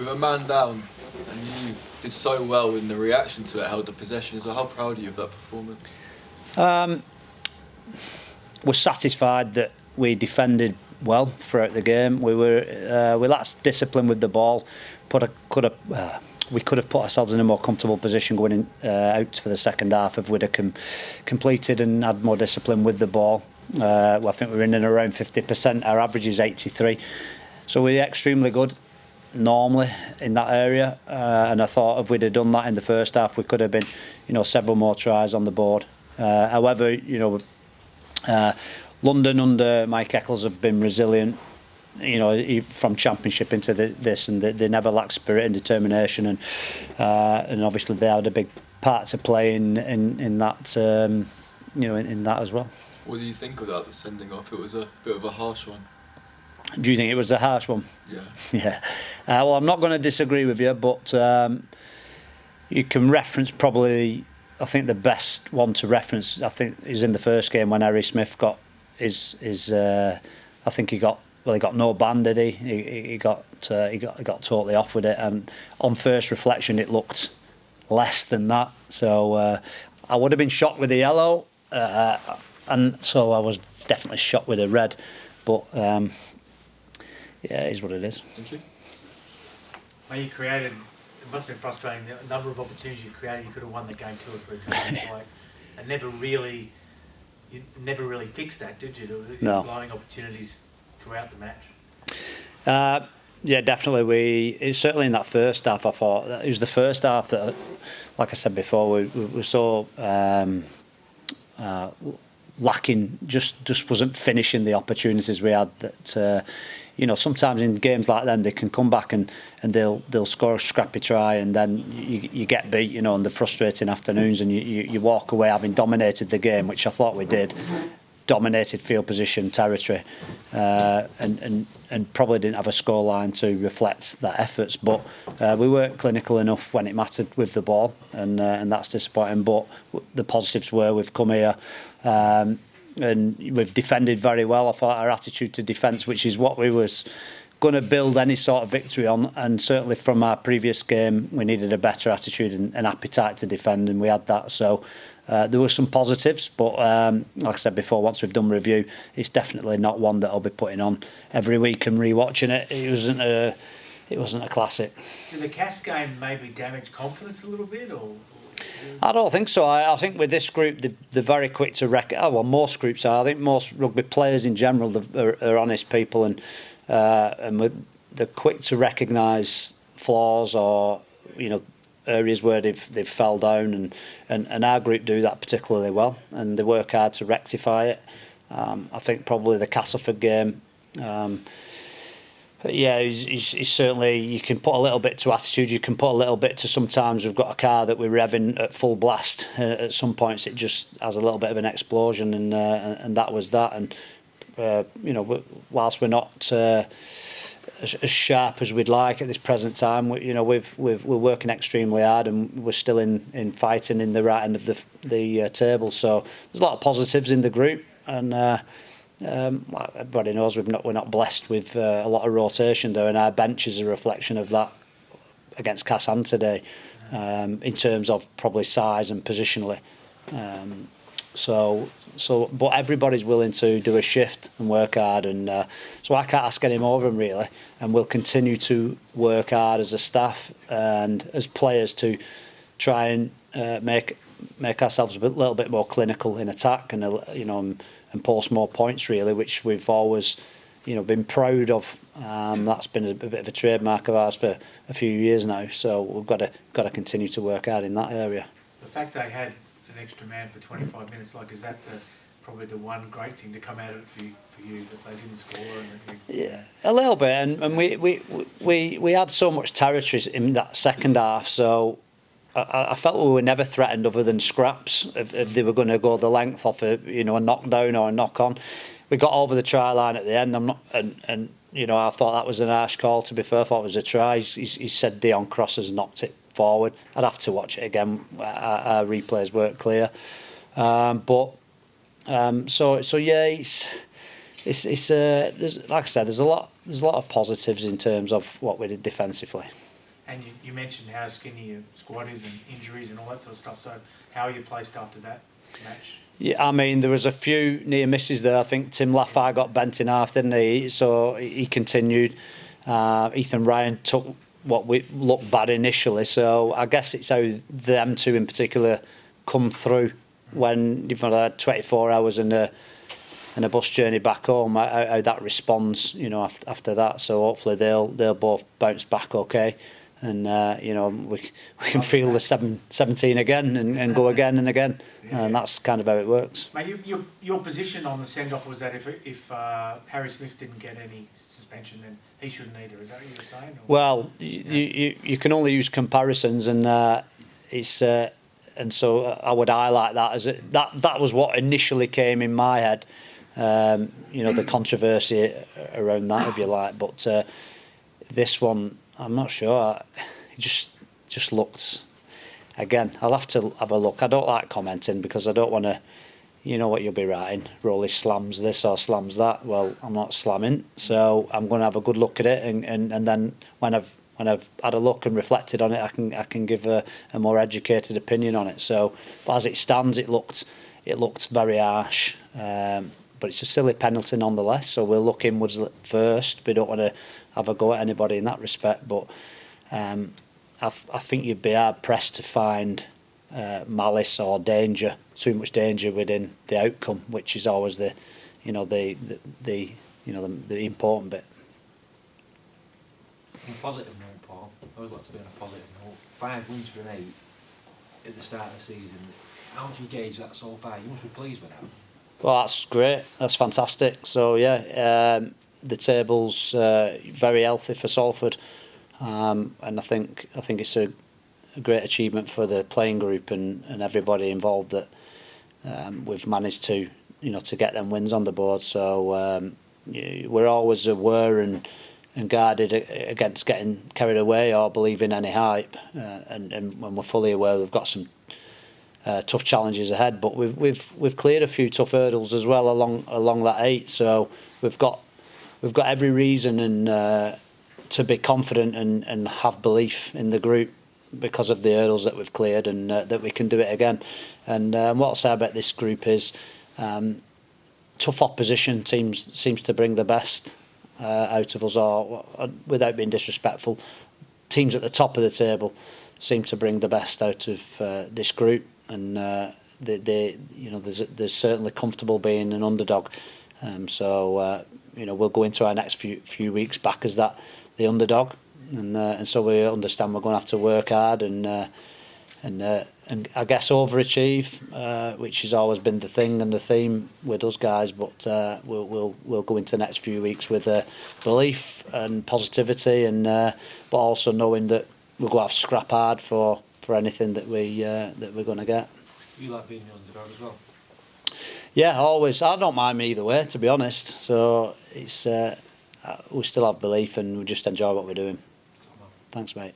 with a man down, and you did so well in the reaction to it, held the possession as well. How proud are you of that performance? We're satisfied that we defended well throughout the game. We lacked discipline with the ball. We could have put ourselves in a more comfortable position going out for the second half if we'd have completed and had more discipline with the ball. I think we're in and around 50%. Our average is 83, so we're extremely good normally in that area. And I thought if we'd have done that in the first half, we could have been, several more tries on the board. However, London under Mike Eccles have been resilient, from Championship into this, and they never lack spirit and determination, and obviously they had a big part to play in that, in that as well. What do you think about the sending off? It was a bit of a harsh one. Do you think it was a harsh one? Yeah. Yeah. Well, I'm not going to disagree with you, but you can reference probably. I think the best one to reference, I think, is in the first game when Harry Smith got his. I think he got no ban, did he? He got totally off with it, and on first reflection, it looked less than that. So I would have been shocked with the yellow, and so I was definitely shocked with the red. But yeah, it is what it is. Thank you. Well, you created. It must have been frustrating. The number of opportunities you created, you could have won the game 2 or 3 times. And never really fixed that, did you? No. Blowing opportunities throughout the match. Yeah, definitely. Certainly in that first half, I thought it was the first half that, like I said before, we saw lacking. Just wasn't finishing the opportunities we had. That sometimes in games like them, they can come back and they'll score a scrappy try, and then you get beat, on the frustrating afternoons, and you walk away having dominated the game, which I thought we did. Dominated field position, territory, and probably didn't have a scoreline to reflect that efforts. But we weren't clinical enough when it mattered with the ball, and that's disappointing. But the positives were we've come here. And we've defended very well. I thought our attitude to defence, which is what we was going to build any sort of victory on, and certainly from our previous game, we needed a better attitude and appetite to defend, and we had that. So there were some positives, but like I said before, once we've done review, it's definitely not one that I'll be putting on every week and rewatching it. It wasn't a classic. Did the Cass game maybe damage confidence a little bit, or? I don't think so. I think with this group, they're very quick to most groups are. I think most rugby players in general are honest people, and they're quick to recognise flaws or areas where they've fell down, and our group do that particularly well, and they work hard to rectify it. I think probably the Castleford game. Yeah, he's certainly. You can put a little bit to attitude. You can put a little bit to. Sometimes we've got a car that we're revving at full blast. At some points, it just has a little bit of an explosion, and that was that. And whilst we're not as sharp as we'd like at this present time, we're working extremely hard, and we're still in fighting in the right end of the table. So there's a lot of positives in the group, and. Like everybody knows, we're not blessed with a lot of rotation there, and our bench is a reflection of that against Cassan today, in terms of probably size and positionally. But everybody's willing to do a shift and work hard, and so I can't ask any more of them really, and we'll continue to work hard as a staff and as players to try and make ourselves a little bit more clinical in attack, and and post more points really, which we've always been proud of. That's been a bit of a trademark of ours for a few years now, so we've got to continue to work hard in that area. The fact they had an extra man for 25 minutes, is that probably the one great thing to come out of it for you, that they didn't score? Yeah, a little bit, and we had so much territory in that second half, so I felt we were never threatened other than scraps if they were going to go the length off a knockdown or a knock on. We got over the try line at the end. I thought that was an harsh call. To be fair, I thought it was a try. He said Deon Cross has knocked it forward. I'd have to watch it again. Our replays weren't clear, so yeah, it's there's, like I said, there's a lot of positives in terms of what we did defensively. And you mentioned how skinny your squad is and injuries and all that sort of stuff. So how are you placed after that match? Yeah, I mean, there was a few near misses there. I think Tim Laffey got bent in half, didn't he? So he continued. Ethan Ryan took what we looked bad initially. So I guess it's how them two in particular come through when you've had 24 hours and a bus journey back home. How that responds, after that. So hopefully they'll both bounce back okay. And we can feel the 17 again and go again and again, and that's kind of how it works. Mate, your position on the send-off was that if Harry Smith didn't get any suspension, then he shouldn't either. Is that what you were saying? Or? Well, you can only use comparisons, and and so I would highlight that as that was what initially came in my head. The controversy around that, if you like, but this one, I'm not sure. It just looked. Again, I'll have to have a look. I don't like commenting because I don't want to. You know what you'll be writing. Rowley slams this or slams that. Well, I'm not slamming, so I'm going to have a good look at it, and then when I've had a look and reflected on it, I can give a more educated opinion on it. So, but as it stands, it looked very harsh. But it's a silly penalty nonetheless. So we'll look inwards first. We don't want to have a go at anybody in that respect, but I think you'd be hard pressed to find malice or danger, too much danger within the outcome, which is always the important bit. On a positive note, Paul, I always like to be on a positive note. 5 wins from 8 at the start of the season. How would you gauge that so far? You must be pleased with that. Well, that's great. That's fantastic. So yeah. The table's very healthy for Salford, and I think it's a great achievement for the playing group and everybody involved that we've managed to get them wins on the board. So we're always aware and guarded against getting carried away or believing any hype, and when we're fully aware we've got some tough challenges ahead, but we've cleared a few tough hurdles as well along that 8. So we've got every reason to be confident and have belief in the group because of the hurdles that we've cleared and that we can do it again. And what I'll say about this group is tough opposition seems to bring the best out of us, or without being disrespectful, teams at the top of the table seem to bring the best out of this group, and there's certainly comfortable being an underdog. So we'll go into our next few weeks back as the underdog, and so we understand we're going to have to work hard and I guess overachieve, which has always been the thing and the theme with us guys. But we'll go into the next few weeks with belief and positivity, and but also knowing that we're going to have to scrap hard for anything that we're going to get. You like being the underdog as well? Yeah, always. I don't mind me either way, to be honest. So it's we still have belief and we just enjoy what we're doing. Thanks, mate.